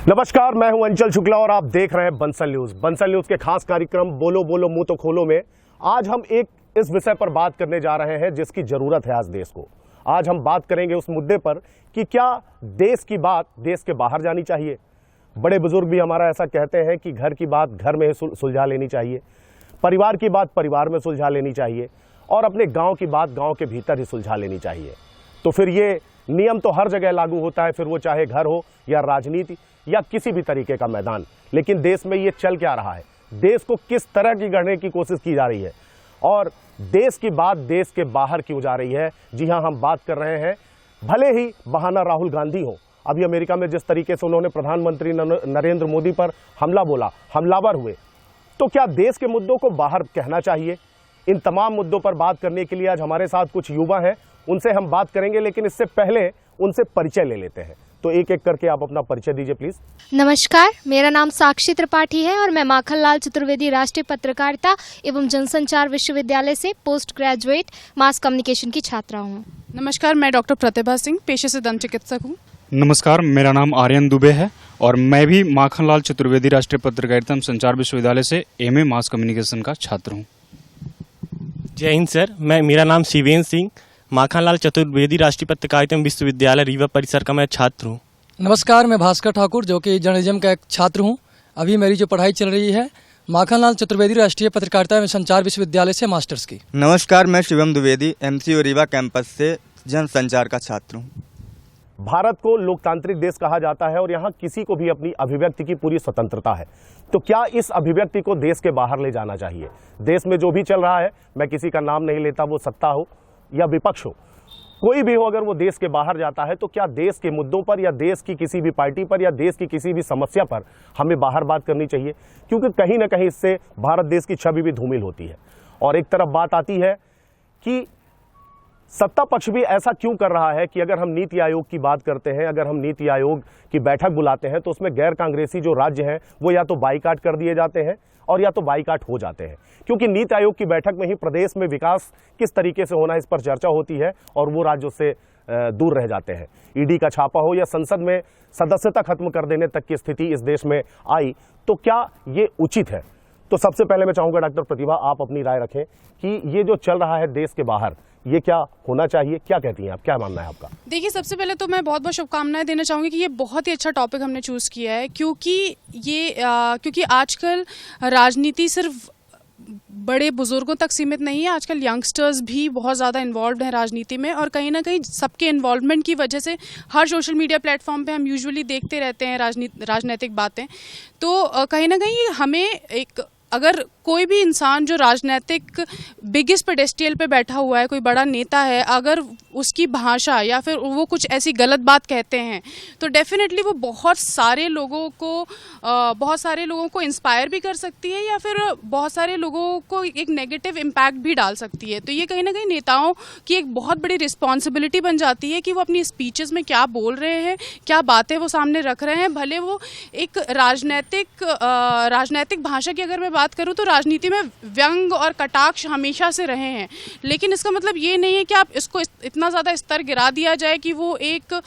नमस्कार, मैं हूं अंचल शुक्ला और आप देख रहे हैं बंसल न्यूज। बंसल न्यूज के खास कार्यक्रम बोलो बोलो मुंह तो खोलो में आज हम एक इस विषय पर बात करने जा रहे हैं जिसकी जरूरत है आज देश को। आज हम बात करेंगे उस मुद्दे पर कि क्या देश की बात देश के बाहर जानी चाहिए। बड़े बुजुर्ग भी हमारा ऐसा कहते हैं कि घर की बात घर में ही सुलझा लेनी चाहिए, परिवार की बात परिवार में सुलझा लेनी चाहिए और अपने गाँव की बात गाँव के भीतर ही सुलझा लेनी चाहिए। तो फिर ये नियम तो हर जगह लागू होता है, फिर वो चाहे घर हो या राजनीति या किसी भी तरीके का मैदान। लेकिन देश में ये चल क्या रहा है, देश को किस तरह की गढ़ने की कोशिश की जा रही है और देश की बात देश के बाहर क्यों जा रही है। जी हां, हम बात कर रहे हैं भले ही बहाना राहुल गांधी हो। अभी अमेरिका में जिस तरीके से उन्होंने प्रधानमंत्री नरेंद्र मोदी पर हमला बोला, हमलावर हुए, तो क्या देश के मुद्दों को बाहर कहना चाहिए। इन तमाम मुद्दों पर बात करने के लिए आज हमारे साथ कुछ युवा हैं, उनसे हम बात करेंगे। लेकिन इससे पहले उनसे परिचय ले लेते हैं, तो एक एक करके आप अपना परिचय दीजिए प्लीज। नमस्कार, मेरा नाम साक्षी त्रिपाठी है और मैं माखनलाल चतुर्वेदी राष्ट्रीय पत्रकारिता एवं जनसंचार विश्वविद्यालय से पोस्ट ग्रेजुएट मास कम्युनिकेशन की छात्रा हूँ। नमस्कार, मैं डॉक्टर प्रतिभा सिंह, पेशे से दंत चिकित्सक हूँ। नमस्कार, मेरा नाम आर्यन दुबे है और मैं भी माखनलाल चतुर्वेदी राष्ट्रीय पत्रकारिता एवं संचार विश्वविद्यालय से एमए मास कम्युनिकेशन का छात्र हूँ। जय हिंद सर, मेरा नाम शिवेंद्र सिंह, माखनलाल चतुर्वेदी राष्ट्रीय पत्रकारिता विश्वविद्यालय रीवा परिसर का मैं छात्र हूँ। नमस्कार, मैं भास्कर ठाकुर जो कि जर्नलिज्म का एक छात्र हूँ। अभी मेरी जो पढ़ाई चल रही है माखनलाल चतुर्वेदी राष्ट्रीय पत्रकारिता एवं संचार विश्वविद्यालय से मास्टर्स की। नमस्कार, मैं शिवम द्विवेदी एमसीयू रीवा कैंपस से जनसंचार का छात्र हूँ। भारत को लोकतांत्रिक देश कहा जाता है और यहाँ किसी को भी अपनी अभिव्यक्ति की पूरी स्वतंत्रता है। तो क्या इस अभिव्यक्ति को देश के बाहर ले जाना चाहिए। देश में जो भी चल रहा है, मैं किसी का नाम नहीं लेता, वो सत्ता हो या विपक्ष हो, कोई भी हो, अगर वो देश के बाहर जाता है तो क्या देश के मुद्दों पर या देश की किसी भी पार्टी पर या देश की किसी भी समस्या पर हमें बाहर बात करनी चाहिए। क्योंकि कहीं ना कहीं इससे भारत देश की छवि भी धूमिल होती है। और एक तरफ बात आती है कि सत्ता पक्ष भी ऐसा क्यों कर रहा है कि अगर हम नीति आयोग की बात करते हैं, अगर हम नीति आयोग की बैठक बुलाते हैं तो उसमें गैर कांग्रेसी जो राज्य हैं वो या तो बाईकाट कर दिए जाते हैं और या तो बाईकाट हो जाते हैं। क्योंकि नीति आयोग की बैठक में ही प्रदेश में विकास किस तरीके से होना, इस पर चर्चा होती है और वो राज्यों से दूर रह जाते हैं। ईडी का छापा हो या संसद में सदस्यता खत्म कर देने तक की स्थिति इस देश में आई, तो क्या ये उचित है। तो सबसे पहले मैं चाहूंगा डॉक्टर प्रतिभा, आप अपनी राय रखें कि ये जो चल रहा है देश के बाहर, ये क्या होना चाहिए, क्या कहती हैं आप, क्या मानना है आपका। देखिए, सबसे पहले तो मैं बहुत बहुत शुभकामनाएं देना चाहूँगी कि ये बहुत ही अच्छा टॉपिक हमने चूज़ किया है। क्योंकि आजकल राजनीति सिर्फ बड़े बुजुर्गों तक सीमित नहीं है, आजकल यंगस्टर्स भी बहुत ज़्यादा इन्वॉल्व हैं राजनीति में। और कहीं ना कहीं सबके इन्वॉल्वमेंट की वजह से हर सोशल मीडिया प्लेटफॉर्म पे हम यूजुअली देखते रहते हैं राजनीतिक बातें। तो कहीं ना कहीं हमें अगर कोई भी इंसान जो राजनीतिक बिगेस्ट पेडेस्टियल पे बैठा हुआ है, कोई बड़ा नेता है, अगर उसकी भाषा या फिर वो कुछ ऐसी गलत बात कहते हैं तो डेफिनेटली वो बहुत सारे लोगों को इंस्पायर भी कर सकती है या फिर बहुत सारे लोगों को एक नेगेटिव इम्पैक्ट भी डाल सकती है। तो ये कहीं ना कहीं नेताओं की एक बहुत बड़ी रिस्पॉन्सिबिलिटी बन जाती है कि वो अपनी स्पीचेस में क्या बोल रहे हैं, क्या बातें वो सामने रख रहे हैं। भले वो एक राजनैतिक भाषा की अगर मैं बात करूँ तो राजनीति में व्यंग और कटाक्ष हमेशा से रहे हैं, लेकिन इसका मतलब ये नहीं है कि आप इसको इतना ज़्यादा स्तर गिरा दिया जाए कि वो एक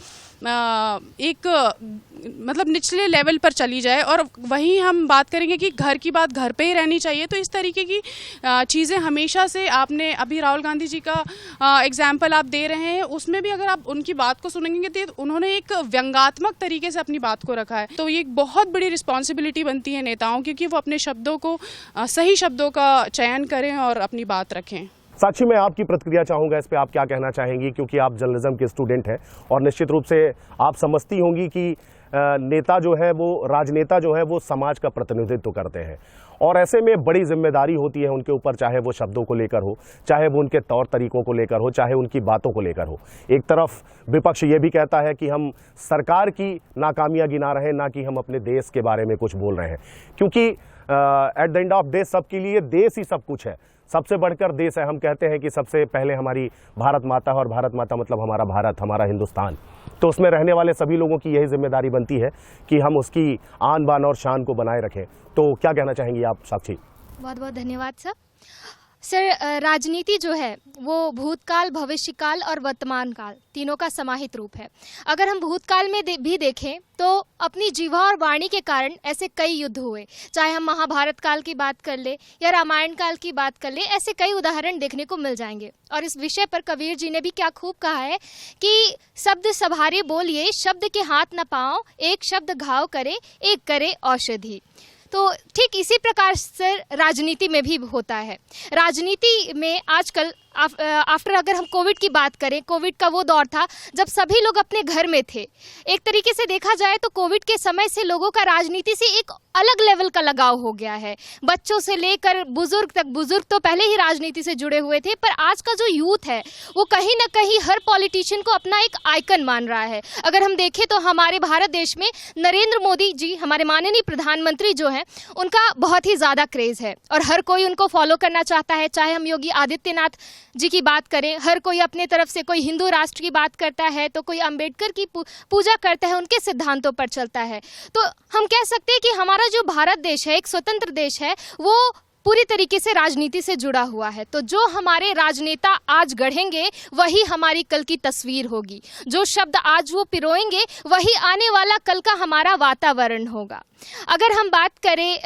मतलब निचले लेवल पर चली जाए। और वहीं हम बात करेंगे कि घर की बात घर पे ही रहनी चाहिए। तो इस तरीके की चीज़ें हमेशा से आपने अभी राहुल गांधी जी का एग्जाम्पल आप दे रहे हैं, उसमें भी अगर आप उनकी बात को सुनेंगे तो उन्होंने एक व्यंग्यात्मक तरीके से अपनी बात को रखा है। तो ये एक बहुत बड़ी रिस्पॉन्सिबिलिटी बनती है नेताओं की कि वो अपने शब्दों को सही शब्दों का चयन करें और अपनी बात रखें। साक्षी, मैं आपकी प्रतिक्रिया चाहूंगा इस पे, आप क्या कहना चाहेंगी, क्योंकि आप जर्नलिज्म के स्टूडेंट हैं और निश्चित रूप से आप समझती होंगी कि नेता जो है वो राजनेता जो है वो समाज का प्रतिनिधित्व करते हैं और ऐसे में बड़ी जिम्मेदारी होती है उनके ऊपर, चाहे वो शब्दों को लेकर हो, चाहे वो उनके तौर तरीकों को लेकर हो, चाहे उनकी बातों को लेकर हो। एक तरफ विपक्ष ये भी कहता है कि हम सरकार की नाकामियां गिना रहे हैं, ना कि हम अपने देश के बारे में कुछ बोल रहे हैं। क्योंकि at the end of day सबके लिए देश ही सब कुछ है, सबसे बढ़कर देश है। हम कहते हैं कि सबसे पहले हमारी भारत माता है और भारत माता मतलब हमारा भारत, हमारा हिंदुस्तान। तो उसमें रहने वाले सभी लोगों की यही जिम्मेदारी बनती है कि हम उसकी आन बान और शान को बनाए रखें। तो क्या कहना चाहेंगी आप साक्षी। बहुत बहुत धन्यवाद सर। सर, राजनीति जो है वो भूतकाल, भविष्यकाल और वर्तमान काल तीनों का समाहित रूप है। अगर हम भूतकाल में भी देखें तो अपनी जीवा और वाणी के कारण ऐसे कई युद्ध हुए, चाहे हम महाभारत काल की बात कर ले या रामायण काल की बात कर ले, ऐसे कई उदाहरण देखने को मिल जाएंगे। और इस विषय पर कबीर जी ने भी क्या खूब कहा है कि शब्द सभारे बोलिए, शब्द के हाथ न पाओ, एक शब्द घाव करे, एक करे औषधि। तो ठीक इसी प्रकार से राजनीति में भी होता है। राजनीति में आजकल आफ्टर अगर हम कोविड की बात करें, कोविड का वो दौर था जब सभी लोग अपने घर में थे। एक तरीके से देखा जाए तो कोविड के समय से लोगों का राजनीति से एक अलग लेवल का लगाव हो गया है। बच्चों से लेकर बुजुर्ग तक, बुजुर्ग तो पहले ही राजनीति से जुड़े हुए थे, पर आज का जो यूथ है वो कहीं ना कहीं हर पॉलिटिशियन को अपना एक आइकन मान रहा है। अगर हम देखें तो हमारे भारत देश में नरेंद्र मोदी जी, हमारे माननीय प्रधानमंत्री जो हैं, उनका बहुत ही ज़्यादा क्रेज़ है और हर कोई उनको फॉलो करना चाहता है। चाहे हम योगी आदित्यनाथ जी की बात करें, हर कोई अपने तरफ से, कोई हिंदू राष्ट्र की बात करता है तो कोई अंबेडकर की पूजा करता है, उनके सिद्धांतों पर चलता है। तो हम कह सकते हैं कि हमारा जो भारत देश है, एक स्वतंत्र देश है, वो पूरी तरीके से राजनीति से जुड़ा हुआ है। तो जो हमारे राजनेता आज गढ़ेंगे वही हमारी कल की तस्वीर होगी। जो शब्द आज वो पिरोएंगे वही आने वाला कल का हमारा वातावरण होगा। अगर हम बात करें,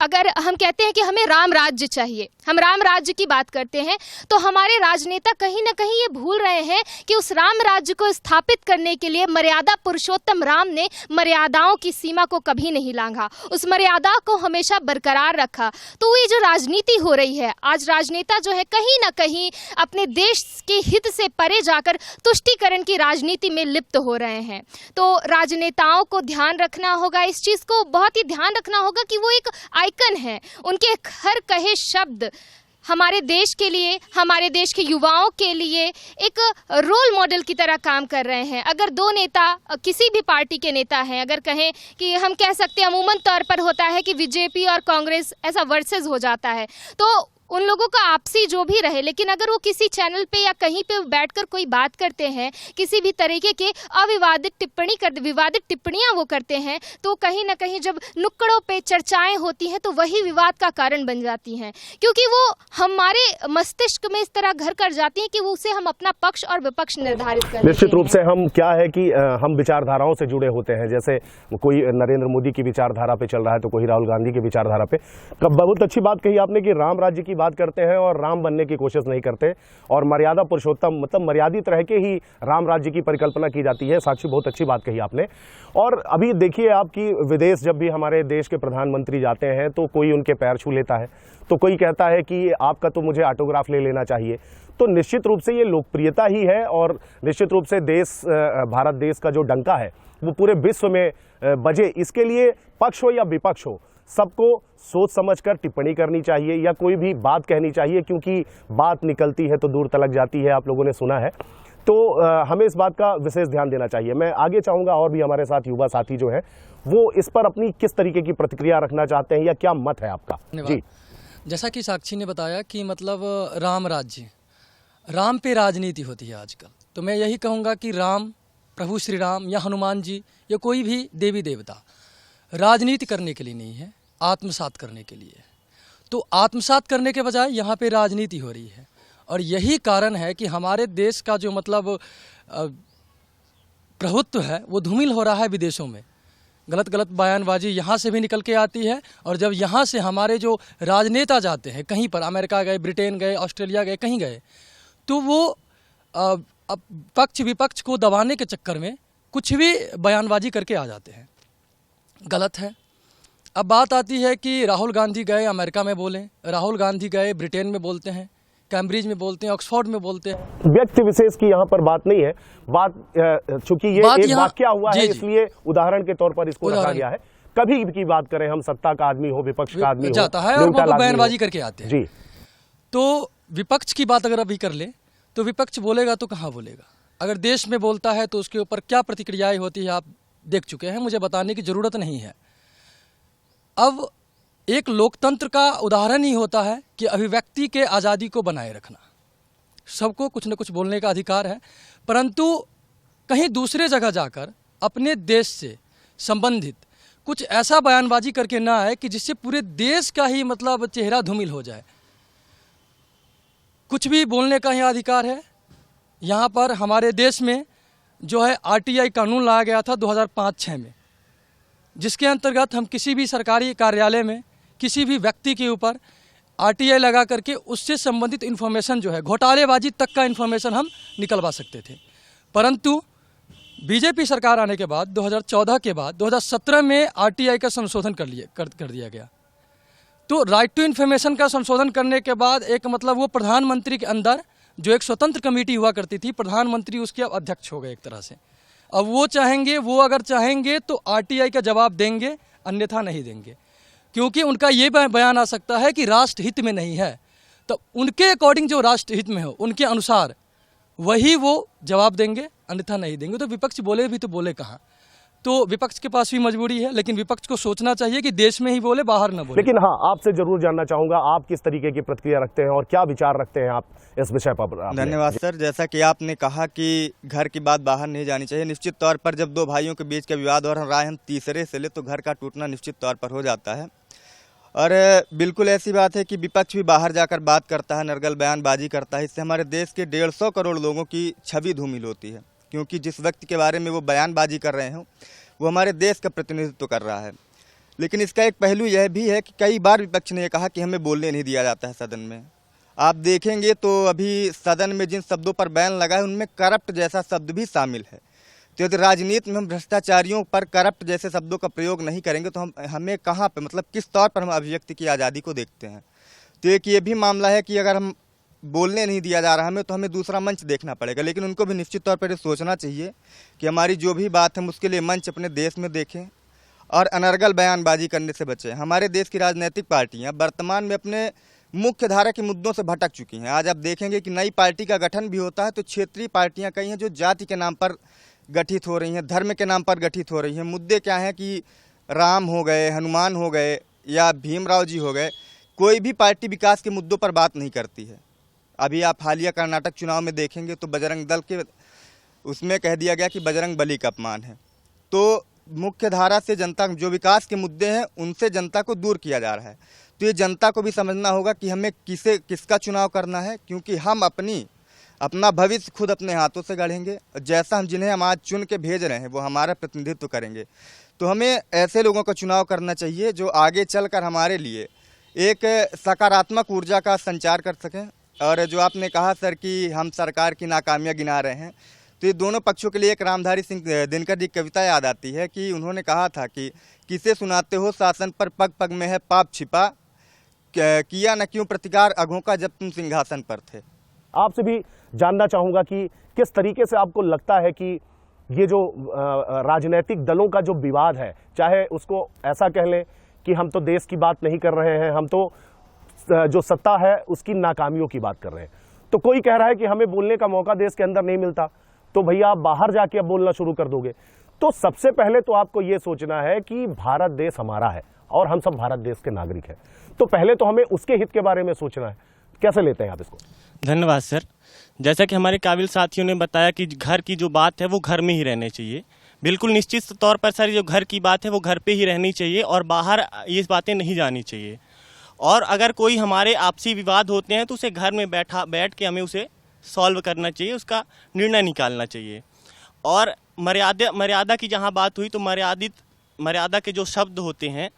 अगर हम कहते हैं कि हमें राम राज्य चाहिए, हम राम राज्य की बात करते हैं, तो हमारे राजनेता कहीं ना कहीं ये भूल रहे हैं कि उस राम राज्य को स्थापित करने के लिए मर्यादा पुरुषोत्तम राम ने मर्यादाओं की सीमा को कभी नहीं लांघा, उस मर्यादा को हमेशा बरकरार रखा। तो ये जो राजनीति हो रही है आज, राजनेता जो है कहीं ना कहीं अपने देश के हित से परे जाकर तुष्टीकरण की राजनीति में लिप्त हो रहे हैं। तो राजनेताओं को ध्यान रखना होगा, इस चीज को बहुत ही ध्यान रखना होगा कि वो एक आइकन है। उनके हर कहे शब्द हमारे देश के लिए, हमारे देश के युवाओं के लिए एक रोल मॉडल की तरह काम कर रहे हैं। अगर दो नेता किसी भी पार्टी के नेता हैं, अगर कहें कि हम कह सकते हैं अमूमन तौर पर होता है कि बीजेपी और कांग्रेस ऐसा वर्सेस हो जाता है, तो उन लोगों का आपसी जो भी रहे, लेकिन अगर वो किसी चैनल पे या कहीं पे बैठकर कोई बात करते हैं, किसी भी तरीके के अविवादित टिप्पणी कर विवादित टिप्पणियां वो करते हैं, तो कहीं ना कहीं जब नुक्कड़ों पे चर्चाएं होती हैं तो वही विवाद का कारण बन जाती हैं, क्योंकि वो हमारे मस्तिष्क में इस तरह घर कर जाती हैं कि वो उसे हम अपना पक्ष और विपक्ष निर्धारित कर। निश्चित रूप से हम क्या है कि हम विचारधाराओं से जुड़े होते हैं। जैसे कोई नरेंद्र मोदी की विचारधारा पे चल रहा है तो कोई राहुल गांधी की विचारधारा पे। बहुत अच्छी बात कही आपने कि राम राज्य की बात करते हैं और राम बनने की कोशिश नहीं करते, और मर्यादा पुरुषोत्तम मतलब मर्यादित रह के ही राम राज्य की परिकल्पना की जाती है। साक्षी, बहुत अच्छी बात कही आपने। और अभी देखिए आपकी विदेश जब भी हमारे देश के प्रधानमंत्री जाते हैं तो कोई उनके पैर छू लेता है, तो कोई कहता है कि आपका तो मुझे ऑटोग्राफ ले लेना चाहिए। तो निश्चित रूप से ये लोकप्रियता ही है और निश्चित रूप से देश, भारत देश का जो डंका है वो पूरे विश्व में बजे, इसके लिए पक्ष हो या विपक्ष हो, सबको सोच समझकर टिप्पणी करनी चाहिए या कोई भी बात कहनी चाहिए, क्योंकि बात निकलती है तो दूर तलक जाती है, आप लोगों ने सुना है। तो हमें इस बात का विशेष ध्यान देना चाहिए। मैं आगे चाहूँगा और भी हमारे साथ युवा साथी जो है वो इस पर अपनी किस तरीके की प्रतिक्रिया रखना चाहते हैं या क्या मत है आपका। जी, जैसा कि साक्षी ने बताया कि मतलब राम राज्य, राम पे राजनीति होती है आजकल, तो मैं यही कहूँगा कि राम, प्रभु श्री राम या हनुमान जी या कोई भी देवी देवता राजनीति करने के लिए नहीं है, आत्मसात करने के लिए। तो आत्मसात करने के बजाय यहाँ पे राजनीति हो रही है, और यही कारण है कि हमारे देश का जो मतलब प्रभुत्व है वो धूमिल हो रहा है विदेशों में। गलत गलत बयानबाजी यहाँ से भी निकल के आती है, और जब यहाँ से हमारे जो राजनेता जाते हैं कहीं पर, अमेरिका गए, ब्रिटेन गए, ऑस्ट्रेलिया गए, कहीं गए, तो वो अब पक्ष विपक्ष को दबाने के चक्कर में कुछ भी बयानबाजी करके आ जाते हैं। गलत है। अब बात आती है कि राहुल गांधी गए अमेरिका में बोलें, राहुल गांधी गए ब्रिटेन में बोलते हैं, कैम्ब्रिज में बोलते हैं, ऑक्सफोर्ड में बोलते हैं। व्यक्ति विशेष की यहाँ पर बात नहीं है, बात चूंकि ये एक वाक्य हुआ है इसलिए उदाहरण के तौर पर इसको रखा गया है। कभी की बात करें, हम सत्ता का आदमी हो, विपक्ष का आदमी हो, जाता है और वो बयानबाजी करके आते हैं। जी, तो विपक्ष की बात अगर अभी कर ले तो विपक्ष बोलेगा तो कहाँ बोलेगा। अगर देश में बोलता है तो उसके ऊपर क्या प्रतिक्रियाएं होती है आप देख चुके हैं, मुझे बताने की जरूरत नहीं है। अब एक लोकतंत्र का उदाहरण ही होता है कि अभिव्यक्ति के आज़ादी को बनाए रखना। सबको कुछ न कुछ बोलने का अधिकार है, परंतु कहीं दूसरे जगह जाकर अपने देश से संबंधित कुछ ऐसा बयानबाजी करके ना आए कि जिससे पूरे देश का ही मतलब चेहरा धूमिल हो जाए। कुछ भी बोलने का यहाँ अधिकार है। यहाँ पर हमारे देश में जो है RTI कानून लाया गया था 2005-06 में, जिसके अंतर्गत हम किसी भी सरकारी कार्यालय में किसी भी व्यक्ति के ऊपर RTI लगा करके उससे संबंधित इन्फॉर्मेशन जो है, घोटालेबाजी तक का इन्फॉर्मेशन हम निकलवा सकते थे। परंतु बीजेपी सरकार आने के बाद 2014 के बाद 2017 में RTI का संशोधन कर दिया गया। तो राइट टू इन्फॉर्मेशन का संशोधन करने के बाद एक मतलब वो प्रधानमंत्री के अंदर जो एक स्वतंत्र कमेटी हुआ करती थी, प्रधानमंत्री उसके अब अध्यक्ष हो गए एक तरह से। अब वो अगर चाहेंगे तो RTI का जवाब देंगे, अन्यथा नहीं देंगे, क्योंकि उनका ये बयान आ सकता है कि राष्ट्र हित में नहीं है। तो उनके अकॉर्डिंग जो राष्ट्र हित में हो, उनके अनुसार वही वो जवाब देंगे, अन्यथा नहीं देंगे। तो विपक्ष बोले भी तो बोले कहाँ? तो विपक्ष के पास भी मजबूरी है, लेकिन विपक्ष को सोचना चाहिए कि देश में ही बोले, बाहर न बोले। लेकिन हाँ, आपसे जरूर जानना चाहूंगा आप किस तरीके की प्रतिक्रिया रखते हैं और क्या विचार रखते हैं आप इस विषय पर? धन्यवाद सर। जैसा कि आपने कहा कि घर की बात बाहर नहीं जानी चाहिए, निश्चित तौर पर जब दो भाइयों के बीच का विवाद और राय हम तीसरे से ले तो घर का टूटना निश्चित तौर पर हो जाता है। और बिल्कुल ऐसी बात है कि विपक्ष भी बाहर जाकर बात करता है, नरगल बयानबाजी करता है। इससे हमारे देश के 150 करोड़ लोगों की छवि धूमिल होती है, क्योंकि जिस व्यक्ति के बारे में वो बयानबाजी कर रहे हो वो हमारे देश का प्रतिनिधित्व कर रहा है। लेकिन इसका एक पहलू यह भी है कि कई बार विपक्ष ने कहा कि हमें बोलने नहीं दिया जाता है सदन में। आप देखेंगे तो अभी सदन में जिन शब्दों पर बैन लगा है उनमें करप्ट जैसा शब्द भी शामिल है। तो यदि राजनीति में हम भ्रष्टाचारियों पर करप्ट जैसे शब्दों का प्रयोग नहीं करेंगे तो हमें कहाँ पे मतलब किस तौर पर हम अभिव्यक्ति की आज़ादी को देखते हैं। तो एक ये भी मामला है कि अगर हम बोलने नहीं दिया जा रहा हमें तो हमें दूसरा मंच देखना पड़ेगा। लेकिन उनको भी निश्चित तौर पर सोचना चाहिए कि हमारी जो भी बात है उसके लिए मंच अपने देश में देखें और अनर्गल बयानबाजी करने से बचें। हमारे देश की राजनीतिक पार्टियां वर्तमान में अपने मुख्य धारा के मुद्दों से भटक चुकी हैं। आज आप देखेंगे कि नई पार्टी का गठन भी होता है तो क्षेत्रीय पार्टियां कई हैं जो जाति के नाम पर गठित हो रही हैं, धर्म के नाम पर गठित हो रही हैं। मुद्दे क्या हैं कि राम हो गए, हनुमान हो गए या भीमराव जी हो गए, कोई भी पार्टी विकास के मुद्दों पर बात नहीं करती है। अभी आप हालिया कर्नाटक चुनाव में देखेंगे तो बजरंग दल के उसमें कह दिया गया कि बजरंग बली का अपमान है। तो मुख्य धारा से जनता जो विकास के मुद्दे हैं उनसे जनता को दूर किया जा रहा है। तो ये जनता को भी समझना होगा कि हमें किसका चुनाव करना है, क्योंकि हम अपना भविष्य खुद अपने हाथों से गढ़ेंगे। जैसा हम जिन्हें हम आज चुन के भेज रहे हैं वो हमारा प्रतिनिधित्व करेंगे। तो हमें ऐसे लोगों का चुनाव करना चाहिए जो आगे चलकर हमारे लिए एक सकारात्मक ऊर्जा का संचार कर सकें। और जो आपने कहा सर कि हम सरकार की नाकामियाँ गिना रहे हैं, तो ये दोनों पक्षों के लिए एक रामधारी सिंह दिनकर जी की कविता याद आती है कि उन्होंने कहा था कि किसे सुनाते हो शासन पर पग पग में है पाप छिपा, किया न क्यों प्रतिकार अघों का जब तुम सिंहासन पर थे। आपसे भी जानना चाहूंगा कि किस तरीके से आपको लगता है कि ये जो राजनीतिक दलों का जो विवाद है, चाहे उसको ऐसा कह लें कि हम तो देश की बात नहीं कर रहे हैं, हम तो जो सत्ता है उसकी नाकामियों की बात कर रहे हैं। तो कोई कह रहा है कि हमें बोलने का मौका देश के अंदर नहीं मिलता, तो भैया आप बाहर जाके अब बोलना शुरू कर दोगे। तो सबसे पहले तो आपको ये सोचना है कि भारत देश हमारा है और हम सब भारत देश के नागरिक हैं। तो पहले तो हमें उसके हित के बारे में सोचना है। कैसे लेते हैं आप इसको? धन्यवाद सर। जैसा कि हमारे काबिल साथियों ने बताया कि घर की जो बात है वो घर में ही रहनी चाहिए। बिल्कुल निश्चित तौर पर सर जो घर की बात है वो घर पे ही रहनी चाहिए और बाहर ये बातें नहीं जानी चाहिए। और अगर कोई हमारे आपसी विवाद होते हैं तो उसे घर में बैठ के हमें उसे सॉल्व करना चाहिए, उसका निर्णय निकालना चाहिए। और मर्यादा की जहाँ बात हुई तो मर्यादा के जो शब्द होते हैं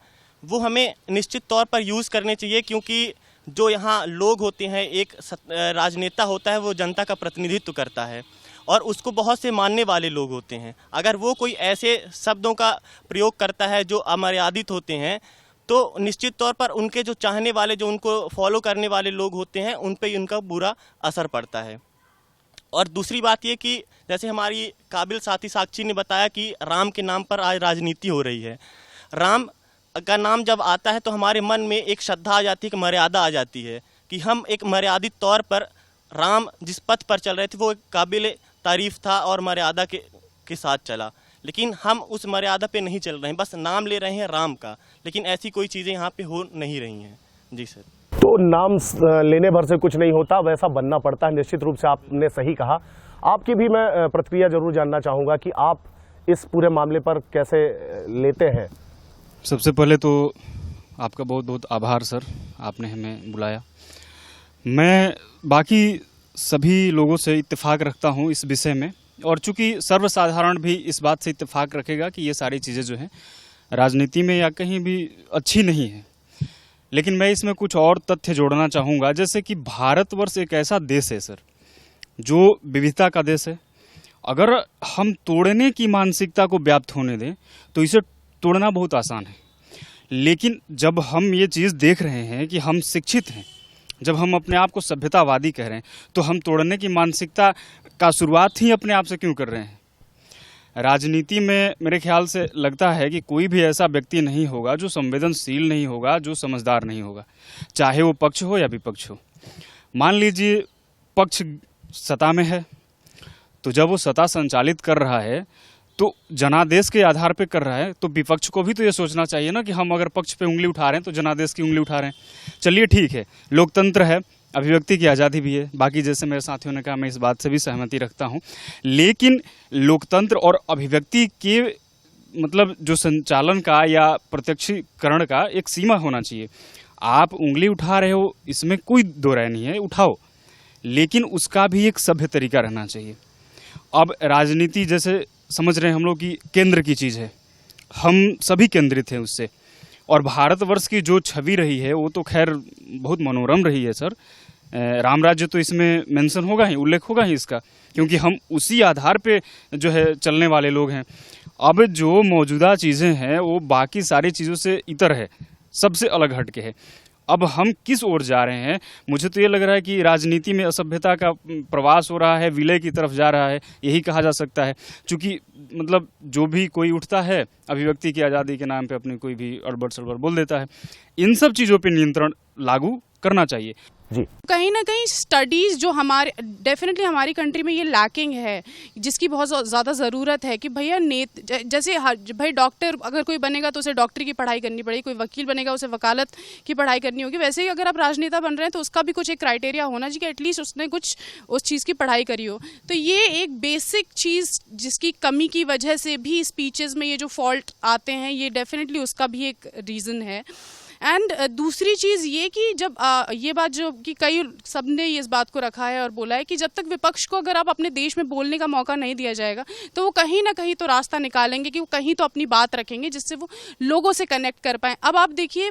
वो हमें निश्चित तौर पर यूज़ करने चाहिए, क्योंकि जो यहाँ लोग होते हैं, एक राजनेता होता है वो जनता का प्रतिनिधित्व करता है और उसको बहुत से मानने वाले लोग होते हैं। अगर वो कोई ऐसे शब्दों का प्रयोग करता है जो अमर्यादित होते हैं तो निश्चित तौर पर उनके जो चाहने वाले, जो उनको फॉलो करने वाले लोग होते हैं उन पे उनका बुरा असर पड़ता है। और दूसरी बात ये कि जैसे हमारी काबिल साथी साक्षी ने बताया कि राम के नाम पर आज राजनीति हो रही है। राम का नाम जब आता है तो हमारे मन में एक श्रद्धा आ जाती है, एक मर्यादा आ जाती है कि हम एक मर्यादित तौर पर राम जिस पथ पर चल रहे थे वो एक काबिल तारीफ था और मर्यादा के साथ चला। लेकिन हम उस मर्यादा पे नहीं चल रहे हैं, बस नाम ले रहे हैं राम का, लेकिन ऐसी कोई चीज़ें यहाँ पे हो नहीं रही हैं। जी सर। तो नाम लेने भर से कुछ नहीं होता, वैसा बनना पड़ता है। निश्चित रूप से आपने सही कहा। आपकी भी मैं प्रतिक्रिया जरूर जानना चाहूँगा कि आप इस पूरे मामले पर कैसे लेते हैं। सबसे पहले तो आपका बहुत बहुत आभार सर, आपने हमें बुलाया। मैं बाकी सभी लोगों से इत्तेफाक रखता हूं इस विषय में, और चूंकि सर्वसाधारण भी इस बात से इत्तेफाक रखेगा कि ये सारी चीज़ें जो हैं राजनीति में या कहीं भी अच्छी नहीं है। लेकिन मैं इसमें कुछ और तथ्य जोड़ना चाहूँगा, जैसे कि भारतवर्ष एक ऐसा देश है सर जो विविधता का देश है। अगर हम तोड़ने की मानसिकता को व्याप्त होने दें तो इसे तोड़ना बहुत आसान है। लेकिन जब हम ये चीज़ देख रहे हैं कि हम शिक्षित हैं, जब हम अपने आप को सभ्यतावादी कह रहे हैं, तो हम तोड़ने की मानसिकता का शुरुआत ही अपने आप से क्यों कर रहे हैं? राजनीति में मेरे ख्याल से लगता है कि कोई भी ऐसा व्यक्ति नहीं होगा जो संवेदनशील नहीं होगा, जो समझदार नहीं होगा, चाहे वो पक्ष हो या विपक्ष हो। मान लीजिए पक्ष सत्ता में है, तो जब वो सत्ता संचालित कर रहा है तो जनादेश के आधार पे कर रहा है, तो विपक्ष को भी तो ये सोचना चाहिए ना कि हम अगर पक्ष पे उंगली उठा रहे हैं तो जनादेश की उंगली उठा रहे हैं। चलिए ठीक है, लोकतंत्र है, अभिव्यक्ति की आज़ादी भी है, बाकी जैसे मेरे साथियों ने कहा मैं इस बात से भी सहमति रखता हूँ। लेकिन लोकतंत्र और अभिव्यक्ति के मतलब जो संचालन का या प्रत्यक्षीकरण का एक सीमा होना चाहिए। आप उंगली उठा रहे हो, इसमें कोई दो राय नहीं है, उठाओ, लेकिन उसका भी एक सभ्य तरीका रहना चाहिए। अब राजनीति जैसे समझ रहे हैं हम लोग कि केंद्र की चीज़ है, हम सभी केंद्रित हैं उससे, और भारतवर्ष की जो छवि रही है वो तो खैर बहुत मनोरम रही है सर। राम राज्य तो इसमें मेंशन होगा ही, उल्लेख होगा ही इसका, क्योंकि हम उसी आधार पे जो है चलने वाले लोग हैं। अब जो मौजूदा चीज़ें हैं वो बाकी सारी चीज़ों से इतर है, सबसे अलग हट के है। अब हम किस ओर जा रहे हैं? मुझे तो ये लग रहा है कि राजनीति में असभ्यता का प्रवास हो रहा है, विलय की तरफ जा रहा है, यही कहा जा सकता है। क्योंकि मतलब जो भी कोई उठता है अभिव्यक्ति की आज़ादी के नाम पे अपनी कोई भी अड़बड़ सड़बड़ बोल देता है। इन सब चीज़ों पे नियंत्रण लागू करना चाहिए। जी, कहीं ना कहीं स्टडीज़ जो हमारे डेफिनेटली हमारी कंट्री में ये लैकिंग है, जिसकी बहुत ज़्यादा ज़रूरत है कि भैया जैसे भाई डॉक्टर अगर कोई बनेगा तो उसे डॉक्टरी की पढ़ाई करनी पड़ेगी, कोई वकील बनेगा उसे वकालत की पढ़ाई करनी होगी। वैसे ही अगर आप राजनेता बन रहे हैं तो उसका भी कुछ एक क्राइटेरिया होना चाहिए कि एटलीस्ट उसने कुछ उस चीज़ की पढ़ाई करी हो। तो ये एक बेसिक चीज़ जिसकी कमी की वजह से भी स्पीचेस में ये जो फॉल्ट आते हैं, ये डेफिनेटली उसका भी एक रीज़न है। एंड दूसरी चीज़ ये कि जब ये बात जो कि कई सब ने इस बात को रखा है और बोला है कि जब तक विपक्ष को अगर आप अपने देश में बोलने का मौका नहीं दिया जाएगा तो वो कहीं ना कहीं तो रास्ता निकालेंगे कि वो कहीं तो अपनी बात रखेंगे जिससे वो लोगों से कनेक्ट कर पाएँ। अब आप देखिए,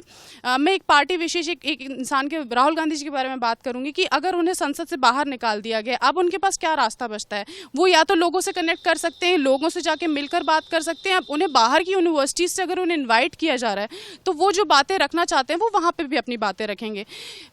मैं एक पार्टी विशेष एक इंसान के राहुल गांधी जी के बारे में बात करूँगी कि अगर उन्हें संसद से बाहर निकाल दिया गया, अब उनके पास क्या रास्ता बचता है? वो या तो लोगों से कनेक्ट कर सकते हैं, लोगों से जाके मिलकर बात कर सकते हैं। अब उन्हें बाहर की यूनिवर्सिटीज़ से अगर उन्हें इन्वाइट किया जा रहा है तो वो जो बातें रखना चाहते हैं वो वहाँ पे भी अपनी बातें रखेंगे।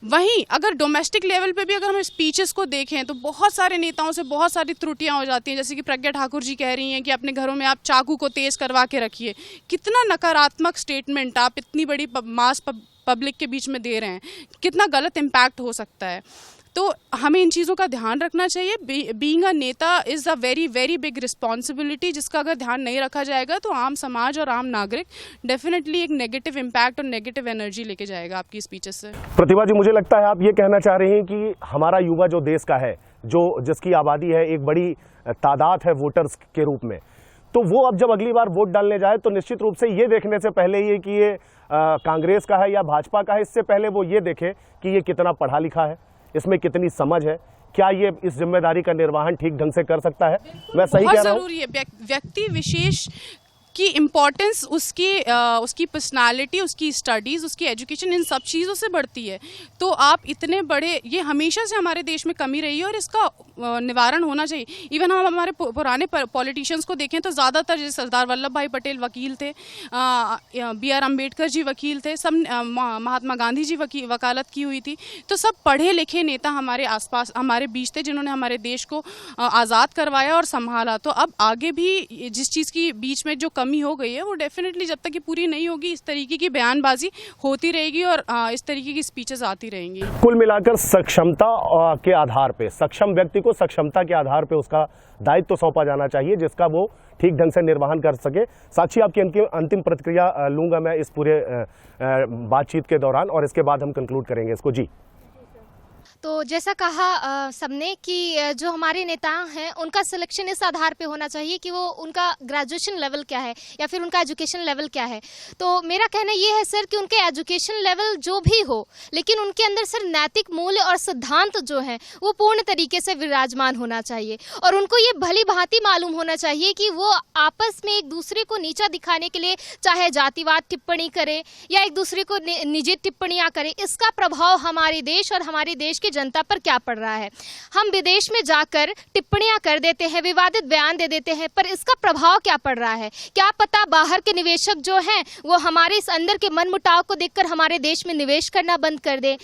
वहीं अगर डोमेस्टिक लेवल पे भी अगर हम स्पीचेस को देखें तो बहुत सारे नेताओं से बहुत सारी त्रुटियां हो जाती हैं। जैसे कि प्रज्ञा ठाकुर जी कह रही हैं कि अपने घरों में आप चाकू को तेज करवा के रखिए। कितना नकारात्मक स्टेटमेंट आप इतनी बड़ी मास पब्लिक के बीच में दे रहे हैं, कितना गलत इम्पैक्ट हो सकता है। तो हमें इन चीज़ों का ध्यान रखना चाहिए। बीइंग अ नेता is a very very big responsibility, जिसका अगर ध्यान नहीं रखा जाएगा तो आम समाज और आम नागरिक डेफिनेटली एक नेगेटिव इम्पैक्ट और नेगेटिव एनर्जी लेके जाएगा आपकी स्पीचेस से। प्रतिभा जी, मुझे लगता है आप ये कहना चाह रहे हैं कि हमारा युवा जो देश का है, जो जिसकी आबादी है, एक बड़ी तादाद है वोटर्स के रूप में, तो वो अब जब अगली बार वोट डालने जाए तो निश्चित रूप से ये देखने से पहले ये कि ये कांग्रेस का है या भाजपा का है, इससे पहले वो ये देखे कि ये कितना पढ़ा लिखा है, इसमें कितनी समझ है, क्या ये इस जिम्मेदारी का निर्वहन ठीक ढंग से कर सकता है। मैं सही कह रहा हूं? जरूरी है व्यक्ति विशेष की इम्पोर्टेंस उसकी पर्सनालिटी, उसकी स्टडीज़, उसकी एजुकेशन, इन सब चीज़ों से बढ़ती है। तो आप इतने बड़े, ये हमेशा से हमारे देश में कमी रही है और इसका निवारण होना चाहिए। इवन हम हमारे पुराने पॉलिटिशियंस को देखें तो ज़्यादातर जैसे सरदार वल्लभ भाई पटेल वकील थे, BR अम्बेडकर जी वकील थे, सब महात्मा गांधी जी वकालत की हुई थी। तो सब पढ़े लिखे नेता हमारे आसपास हमारे बीच थे जिन्होंने हमारे देश को आज़ाद करवाया और संभाला। तो अब आगे भी जिस चीज़ की बीच में जो कमी हो गई है वो डेफिनेटली जब तक ये पूरी नहीं होगी इस तरीके की बयानबाजी होती रहेगी और इस तरीके की स्पीचेस आती रहेंगी। कुल मिलाकर सक्षमता के आधार पे, सक्षम व्यक्ति को सक्षमता के आधार पे उसका दायित्व तो सौंपा जाना चाहिए जिसका वो ठीक ढंग से निर्वहन कर सके। साक्षी, आपकी अंतिम प्रतिक्रिया लूंगा मैं इस पूरे बातचीत के दौरान और इसके बाद हम कंक्लूड करेंगे इसको। जी, तो जैसा कहा सबने कि जो हमारे नेता हैं उनका सिलेक्शन इस आधार पे होना चाहिए कि वो उनका ग्रेजुएशन लेवल क्या है या फिर उनका एजुकेशन लेवल क्या है। तो मेरा कहना ये है सर कि उनके एजुकेशन लेवल जो भी हो, लेकिन उनके अंदर सर नैतिक मूल्य और सिद्धांत जो हैं वो पूर्ण तरीके से विराजमान होना चाहिए। और उनको ये भली भांति मालूम होना चाहिए कि वो आपस में एक दूसरे को नीचा दिखाने के लिए चाहे जातिवाद टिप्पणी करे या एक दूसरे को निजी टिप्पणियां करे, इसका प्रभाव हमारे देश और हमारे देश की जनता पर क्या पड़ रहा है। हम विदेश में जाकर टिप्पणियां कर देते हैं, विवादित बयान दे देते हैं, पर इसका प्रभाव क्या पड़ रहा है? क्या पता बाहर के निवेशक जो हैं वो हमारे इस अंदर के मनमुटाव को देखकर हमारे देश में निवेश करना बंद कर दे।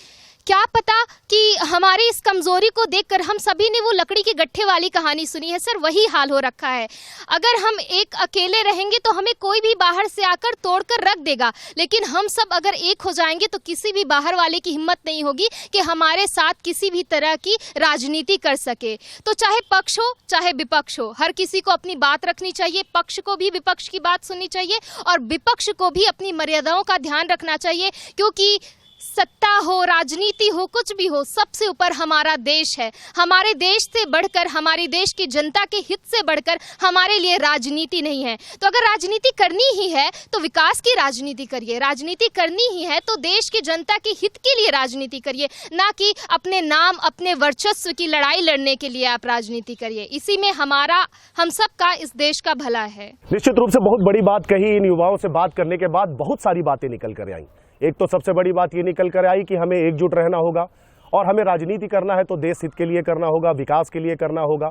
क्या पता कि हमारी इस कमजोरी को देखकर हम सभी ने वो लकड़ी के गट्ठे वाली कहानी सुनी है सर, वही हाल हो रखा है। अगर हम एक अकेले रहेंगे तो हमें कोई भी बाहर से आकर तोड़कर रख देगा, लेकिन हम सब अगर एक हो जाएंगे तो किसी भी बाहर वाले की हिम्मत नहीं होगी कि हमारे साथ किसी भी तरह की राजनीति कर सके। तो चाहे पक्ष हो चाहे विपक्ष हो, हर किसी को अपनी बात रखनी चाहिए। पक्ष को भी विपक्ष की बात सुननी चाहिए और विपक्ष को भी अपनी मर्यादाओं का ध्यान रखना चाहिए, क्योंकि सत्ता हो, राजनीति हो, कुछ भी हो, सबसे ऊपर हमारा देश है। हमारे देश से बढ़कर, हमारे देश की जनता के हित से बढ़कर हमारे लिए राजनीति नहीं है। तो अगर राजनीति करनी ही है तो विकास की राजनीति करिए, राजनीति करनी ही है तो देश की जनता के हित के लिए राजनीति करिए, ना कि अपने नाम, अपने वर्चस्व की लड़ाई लड़ने के लिए आप राजनीति करिए। इसी में हमारा, हम सब का, इस देश का भला है। निश्चित रूप से बहुत बड़ी बात कही। इन युवाओं से बात करने के बाद बहुत सारी बातें निकल कर आई। एक तो सबसे बड़ी बात ये निकल कर आई कि हमें एकजुट रहना होगा और हमें राजनीति करना है तो देश हित के लिए करना होगा, विकास के लिए करना होगा।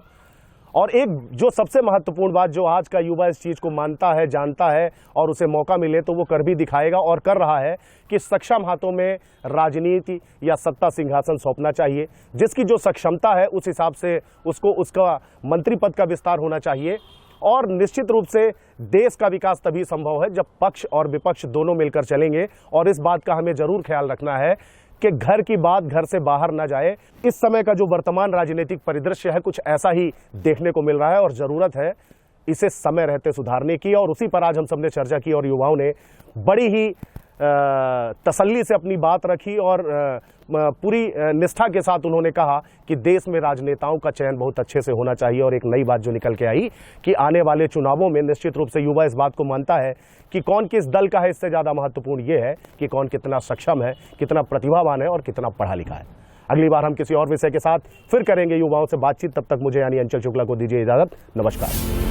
और एक जो सबसे महत्वपूर्ण बात जो आज का युवा इस चीज़ को मानता है, जानता है और उसे मौका मिले तो वो कर भी दिखाएगा और कर रहा है कि सक्षम हाथों में राजनीति या सत्ता सिंहासन सौंपना चाहिए। जिसकी जो सक्षमता है उस हिसाब से उसको उसका मंत्री पद का विस्तार होना चाहिए। और निश्चित रूप से देश का विकास तभी संभव है जब पक्ष और विपक्ष दोनों मिलकर चलेंगे। और इस बात का हमें जरूर ख्याल रखना है कि घर की बात घर से बाहर न जाए। इस समय का जो वर्तमान राजनीतिक परिदृश्य है कुछ ऐसा ही देखने को मिल रहा है और जरूरत है इसे समय रहते सुधारने की। और उसी पर आज हम सबने चर्चा की और युवाओं ने बड़ी ही तसल्ली से अपनी बात रखी और पूरी निष्ठा के साथ उन्होंने कहा कि देश में राजनेताओं का चयन बहुत अच्छे से होना चाहिए। और एक नई बात जो निकल के आई कि आने वाले चुनावों में निश्चित रूप से युवा इस बात को मानता है कि कौन किस दल का है, इससे ज़्यादा महत्वपूर्ण ये है कि कौन कितना सक्षम है, कितना प्रतिभावान है और कितना पढ़ा लिखा है। अगली बार हम किसी और विषय के साथ फिर करेंगे युवाओं से बातचीत। तब तक मुझे यानी अंचल शुक्ला को दीजिए इजाज़त। नमस्कार।